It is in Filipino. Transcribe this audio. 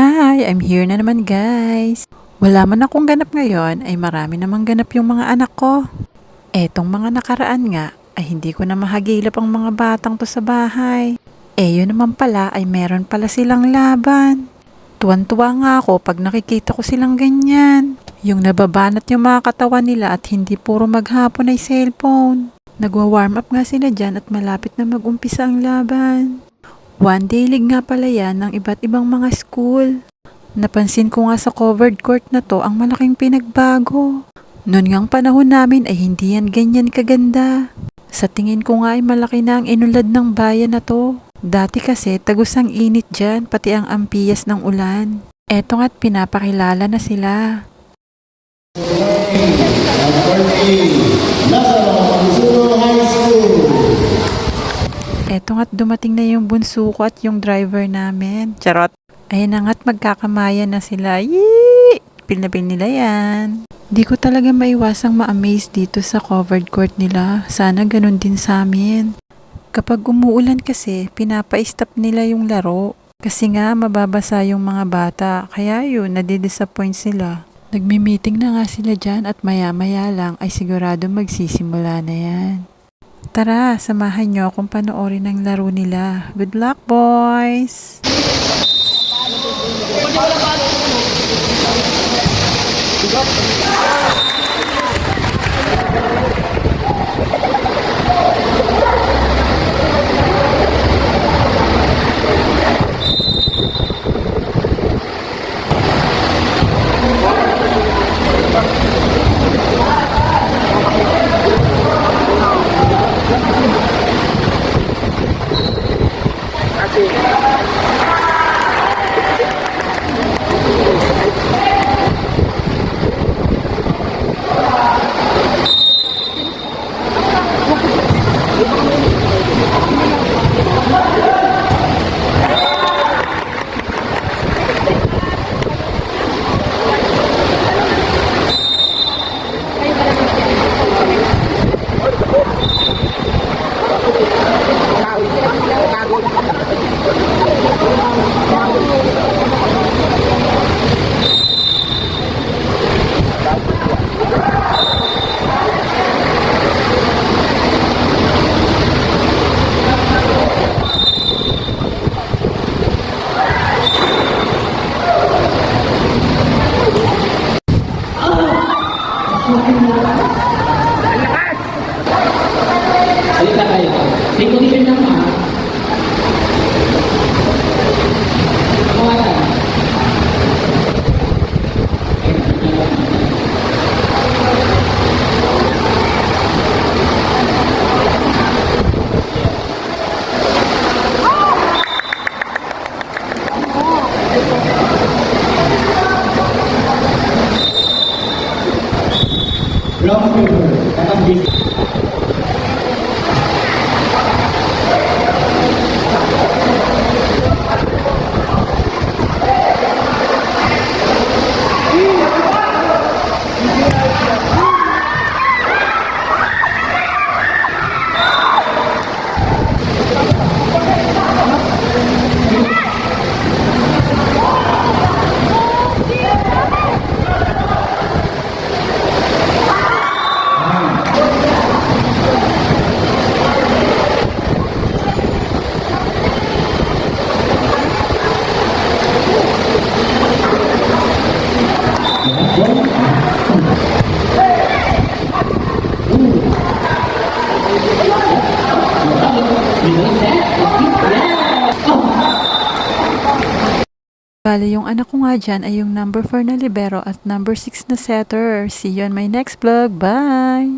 Hi! I'm here na naman guys. Wala man akong ganap ngayon ay marami namang ganap yung mga anak ko. Etong mga nakaraan nga ay hindi ko na mahagilap ang mga batang to sa bahay. Yun naman pala ay meron pala silang laban. Tuwan-tuwa nga ako pag nakikita ko silang ganyan. Yung nababanat yung mga katawan nila at hindi puro maghapon ay cellphone. Nagwa-warm up nga sila dyan at malapit na mag-umpisa ang laban. One day league nga pala yan ng iba't ibang mga school. Napansin ko nga sa covered court na to ang malaking pinagbago. Noon ngang panahon namin ay hindi yan ganyan kaganda. Sa tingin ko nga ay malaki na ang inulad ng bayan na to. Dati kasi tagos ang init dyan pati ang ampiyas ng ulan. Eto nga't pinapakilala na sila. Eto nga't dumating na yung bunso ko at yung driver namin. Charot! Ayun na nga't magkakamayan na sila. Yee! Pil nila yan. Di ko talaga maiwasang ma-amaze dito sa covered court nila. Sana ganun din sa amin. Kapag umuulan kasi, pinapa-stop nila yung laro. Kasi nga mababasa yung mga bata. Kaya yun, nadidisappoint sila. Nagmi-meeting na nga sila dyan at maya-maya lang ay sigurado magsisimula na yan. Tara, samahan nyo akong panoorin ang laro nila. Good luck, boys! Salita kayo. Take position lang ha. Kawasan. Wrong paper. Katang bis. Bale, yung anak ko nga dyan ay yung number 4 na libero at number 6 na setter. See you on my next vlog. Bye!